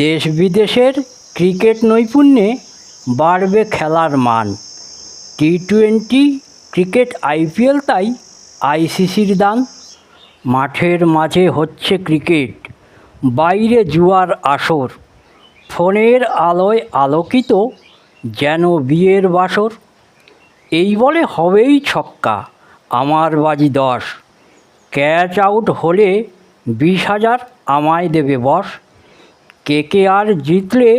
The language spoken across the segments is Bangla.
দেশ বিদেশের ক্রিকেট নৈপুণ্যে বাড়বে খেলার মান। টি-20 ক্রিকেট আইপিএল তাই আইসিসির দান। মাঠের মাঝে হচ্ছে ক্রিকেট, বাইরে জুয়ার আসর, ফোনের আলোয় আলোকিত যেন বিয়ের বাসর। এই বলে হবেই ছক্কা, আমার বাজি 10, ক্যাচ আউট হলে 20,000 আমায় দেবে বস। কেকেআর জিতলে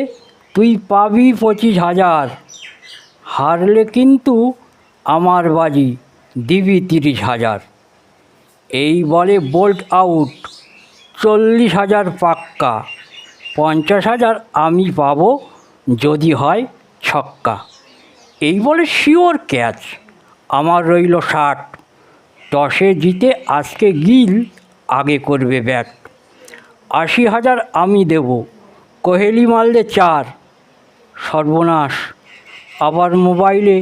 তুই পাবি 25,000, হারলে কিন্তু আমার বাজি দিবি 30,000। এই বলে বোল্ট আউট, 40,000 পাক্কা, 50,000 আমি পাবো যদি হয় ছক্কা। এই বলে শিওর ক্যাচ, আমার রইল 60, টসে জিতে আজকে গিল আগে করবে ব্যাট। 80,000 আমি দেব, কোহলি মারলে 4, সর্বনাশ, আবার মোবাইলে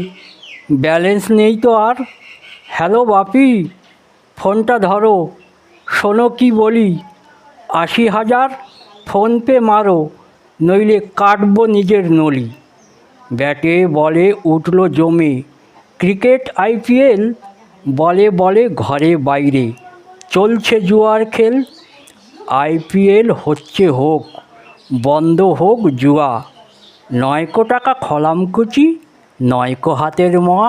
ব্যালেন্স নেই তো আর। হ্যালো বাপি, ফোনটা ধরো, শোনো কি বলি, 80,000 ফোনপে মারো, নইলে কাটবো নিজের নলি। ব্যাটে বলে উঠল জমে ক্রিকেট আইপিএল, বলে বলে ঘরে বাইরে চলছে জুয়ার খেল। আইপিএল হচ্ছে হোক, বন্ধ হোক জুয়া, 9 টাকা খলামকুচি, 9 হাতের মোয়া।